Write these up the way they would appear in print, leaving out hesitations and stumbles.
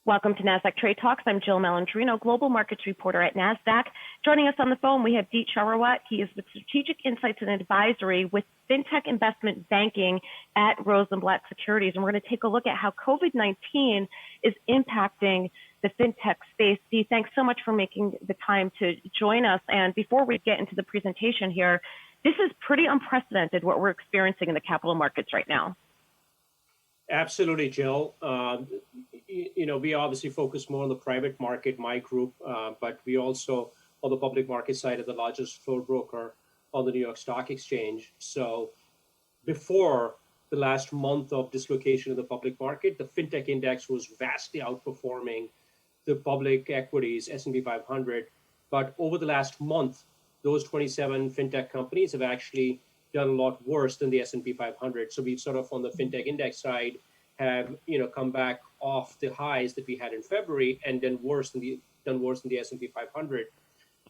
Welcome to Nasdaq Trade Talks. I'm Jill Malandrino, Global Markets Reporter at Nasdaq. Joining us on the phone, we have Shahrawat. He is with Strategic Insights and Advisory with FinTech Investment Banking at Rosenblatt Securities. And we're going to take a look at how COVID-19 is impacting the FinTech space. Dee, thanks so much for making the time to join us. And before we get into the presentation here, this is pretty unprecedented what we're experiencing in the capital markets right now. Absolutely, Jill. We obviously focus more on the private market, my group, but we also, on the public market side, are the largest floor broker on the New York Stock Exchange. So before the last month of dislocation in the public market, the FinTech Index was vastly outperforming the public equities, S&P 500. But over the last month, those 27 FinTech companies have actually done a lot worse than the S&P 500. So we've sort of, on the FinTech Index side, have come back off the highs that we had in February and then done worse than the S&P 500.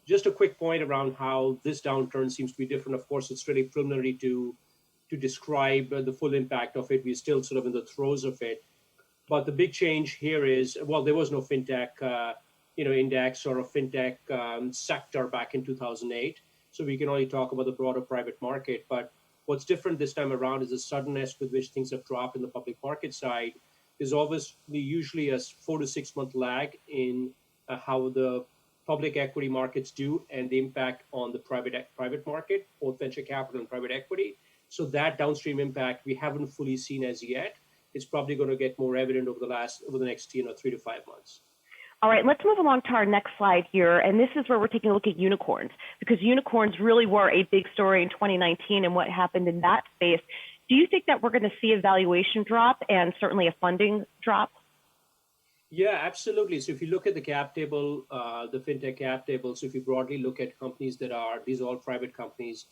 Just a quick point around how this downturn seems to be different. Of course, it's really preliminary to describe the full impact of it. We're still sort of in the throes of it. But the big change here is, well, there was no FinTech index or a FinTech sector back in 2008. So we can only talk about the broader private market. But what's different this time around is the suddenness with which things have dropped in the public market side. There's obviously usually a 4 to 6 month lag in how the public equity markets do and the impact on the private market, both venture capital and private equity. So that downstream impact we haven't fully seen as yet. It's probably going to get more evident over the next 3 to 5 months. All right, let's move along to our next slide here. And this is where we're taking a look at unicorns, because unicorns really were a big story in 2019 and what happened in that space. Do you think that we're going to see a valuation drop and certainly a funding drop? Yeah, absolutely. So if you look at the cap table, the FinTech cap table, so if you broadly look at companies these are all private companies,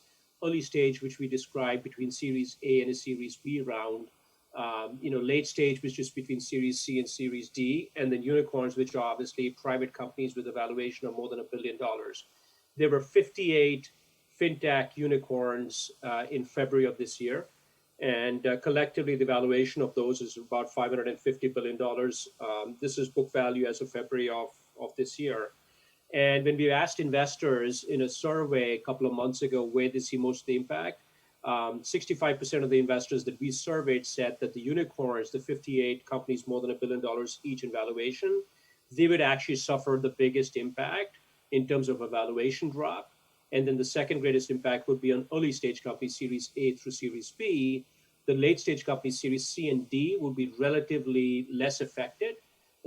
early stage, which we describe between Series A and a Series B round, late stage, which is between Series C and Series D, and then unicorns, which are obviously private companies with a valuation of more than $1 billion. There were 58 FinTech unicorns in February of this year, and collectively the valuation of those is about $550 billion. This is book value as of February of this year. And when we asked investors in a survey a couple of months ago where they see most of the impact, 65% of the investors that we surveyed said that the unicorns, the 58 companies more than $1 billion each in valuation, they would actually suffer the biggest impact in terms of a valuation drop. And then the second greatest impact would be on early stage companies, Series A through Series B. The late stage companies, Series C and D, would be relatively less affected.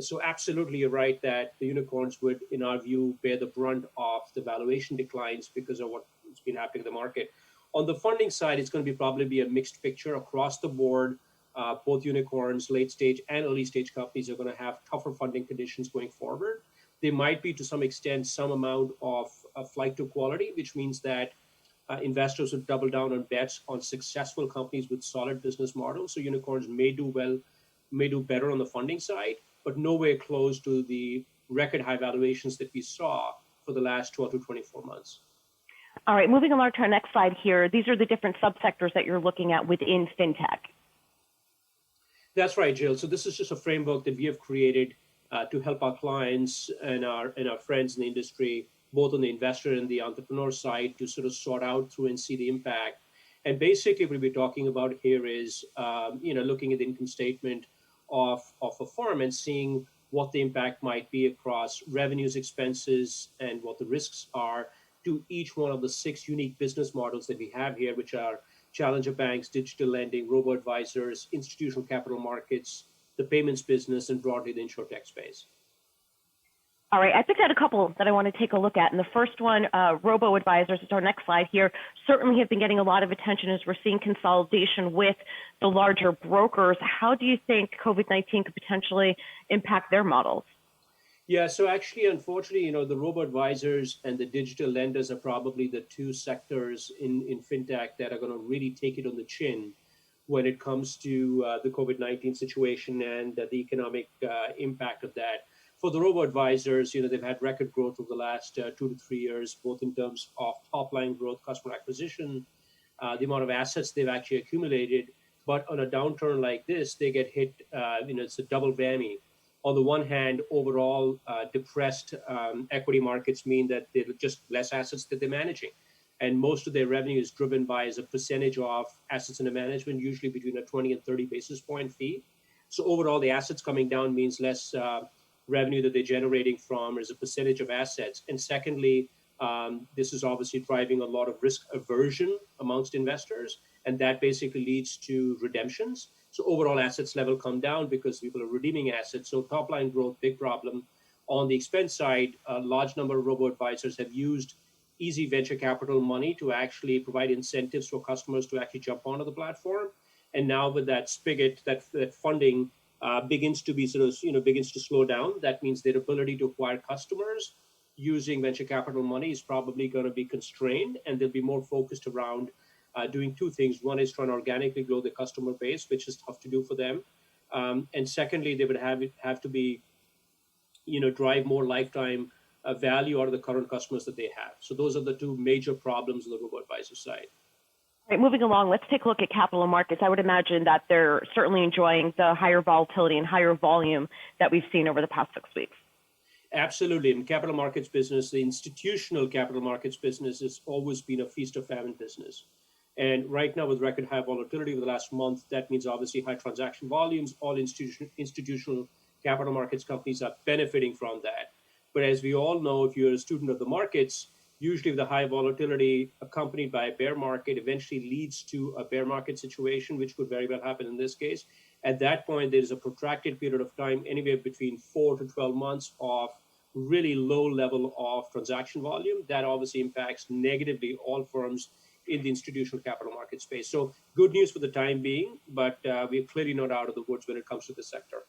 So absolutely, you're right that the unicorns would, in our view, bear the brunt of the valuation declines because of what's been happening in the market. On the funding side, it's going to probably be a mixed picture across the board. Both unicorns, late stage and early stage companies are going to have tougher funding conditions going forward. There might be, to some extent, some amount of flight to quality, which means that investors would double down on bets on successful companies with solid business models. So unicorns may do better on the funding side, but nowhere close to the record high valuations that we saw for the last 12 to 24 months. All right, moving along to our next slide here. These are the different subsectors that you're looking at within FinTech. That's right, Jill. So this is just a framework that we have created to help our clients and our friends in the industry, both on the investor and the entrepreneur side, to sort of sort out through and see the impact. And basically what we're talking about here is, looking at the income statement of a firm and seeing what the impact might be across revenues, expenses, and what the risks are to each one of the 6 unique business models that we have here, which are challenger banks, digital lending, robo advisors, institutional capital markets, the payments business, and broadly the insurtech space. All right, I picked out a couple that I want to take a look at. And the first one, Robo advisors, is our next slide here, certainly have been getting a lot of attention as we're seeing consolidation with the larger brokers. How do you think COVID-19 could potentially impact their models? Yeah, so actually, unfortunately, the robo advisors and the digital lenders are probably the 2 sectors in FinTech that are going to really take it on the chin when it comes to the COVID-19 situation and the economic impact of that. For the robo advisors, they've had record growth over the last 2 to 3 years, both in terms of top line growth, customer acquisition, the amount of assets they've actually accumulated. But on a downturn like this, they get hit, it's a double whammy On the one hand, overall depressed equity markets mean that there are just less assets that they're managing. And most of their revenue is driven by as a percentage of assets under management, usually between a 20 and 30 basis point fee. So overall, the assets coming down means less revenue that they're generating from as a percentage of assets. And secondly, this is obviously driving a lot of risk aversion amongst investors, and that basically leads to redemptions. So overall assets level come down because people are redeeming assets. So top line growth, big problem. On the expense side, a large number of robo advisors have used easy venture capital money to actually provide incentives for customers to actually jump onto the platform. And now with that spigot, that funding begins to be begins to slow down. That means their ability to acquire customers using venture capital money is probably going to be constrained, and they'll be more focused around doing two things. One is trying to organically grow the customer base, which is tough to do for them. And secondly, they would have to be, drive more lifetime value out of the current customers that they have. So those are the two major problems on the robo-advisor side. All right, moving along, let's take a look at capital markets. I would imagine that they're certainly enjoying the higher volatility and higher volume that we've seen over the past 6 weeks. Absolutely. In capital markets business, the institutional capital markets business has always been a feast or famine business. And right now, with record high volatility over the last month, that means obviously high transaction volumes. All institutional capital markets companies are benefiting from that. But as we all know, if you're a student of the markets, usually the high volatility accompanied by a bear market eventually leads to a bear market situation, which could very well happen in this case. At that point, there is a protracted period of time, anywhere between 4 to 12 months of really low level of transaction volume. That obviously impacts negatively all firms in the institutional capital market space. So good news for the time being, but we're clearly not out of the woods when it comes to the sector.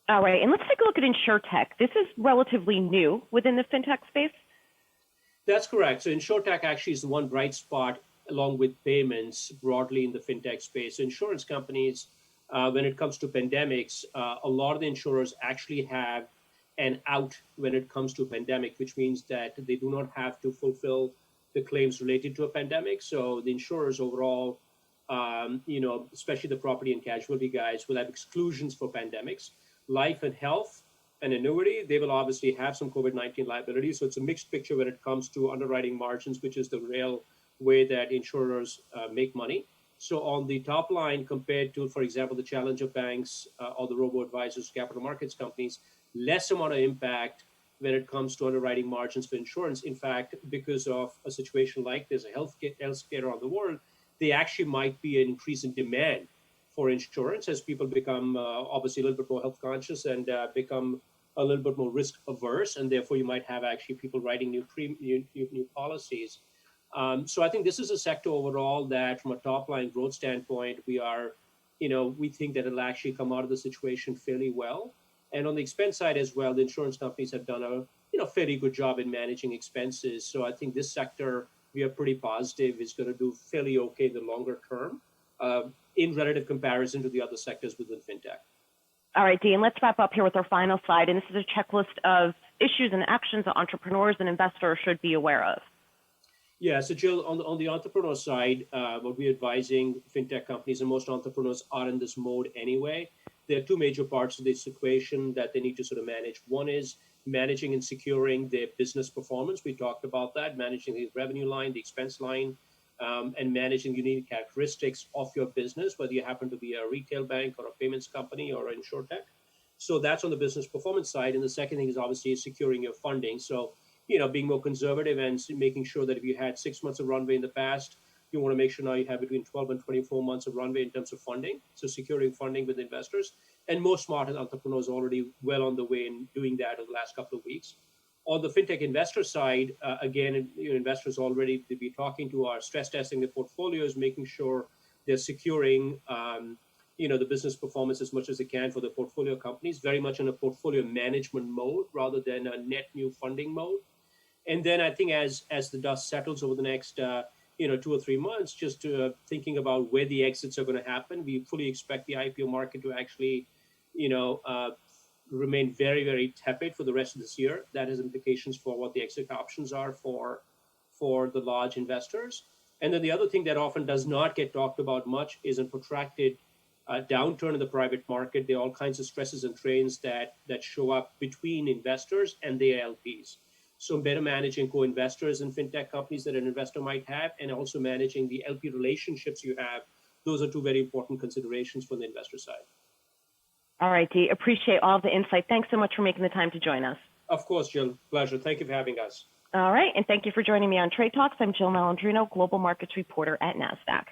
All right, and let's take a look at InsurTech. This is relatively new within the fintech space. That's correct. So InsurTech actually is the one bright spot along with payments broadly in the fintech space. So insurance companies, when it comes to pandemics, a lot of the insurers actually have an out when it comes to a pandemic, which means that they do not have to fulfill the claims related to a pandemic. So the insurers overall, especially the property and casualty guys, will have exclusions for pandemics. Life and health and annuity, they will obviously have some COVID-19 liabilities. So it's a mixed picture when it comes to underwriting margins, which is the real way that insurers make money. So on the top line, compared to, for example, the challenger banks or the robo-advisors, capital markets companies, less amount of impact when it comes to underwriting margins for insurance. In fact, because of a situation like this, a healthcare around the world, they actually might be an increase in demand for insurance as people become obviously a little bit more health conscious and become a little bit more risk averse, and therefore you might have actually people writing new policies. So I think this is a sector overall that, from a top line growth standpoint, we think that it'll actually come out of the situation fairly well. And on the expense side as well, the insurance companies have done a fairly good job in managing expenses. So I think this sector, we are pretty positive, is going to do fairly okay in the longer term in relative comparison to the other sectors within fintech. All right, Dean, let's wrap up here with our final slide. And this is a checklist of issues and actions that entrepreneurs and investors should be aware of. Yeah, so Jill, on the entrepreneur side, what we're advising fintech companies, and most entrepreneurs are in this mode anyway, there are two major parts of this equation that they need to sort of manage. One is managing and securing their business performance. We talked about that, managing the revenue line, the expense line, and managing unique characteristics of your business, whether you happen to be a retail bank or a payments company or an insurtech. So that's on the business performance side. And the second thing is obviously securing your funding. So, being more conservative and making sure that if you had 6 months of runway in the past, you want to make sure now you have between 12 and 24 months of runway in terms of funding. So securing funding with investors. And most smart entrepreneurs are already well on the way in doing that over the last couple of weeks. On the fintech investor side, again, investors already to be talking to are stress testing their portfolios, making sure they're securing the business performance as much as they can for the portfolio companies, very much in a portfolio management mode rather than a net new funding mode. And then I think as the dust settles over the next 2 or 3 months, just thinking about where the exits are going to happen, we fully expect the IPO market to actually remain very, very tepid for the rest of this year. That has implications for what the exit options are for the large investors. And then the other thing that often does not get talked about much is a protracted downturn in the private market, there are all kinds of stresses and strains that show up between investors and their LPs. So better managing co-investors in fintech companies that an investor might have, and also managing the LP relationships you have. Those are two very important considerations from the investor side. All right, Dee, appreciate all the insight. Thanks so much for making the time to join us. Of course, Jill. Pleasure. Thank you for having us. All right, and thank you for joining me on Trade Talks. I'm Jill Malandrino, Global Markets Reporter at Nasdaq.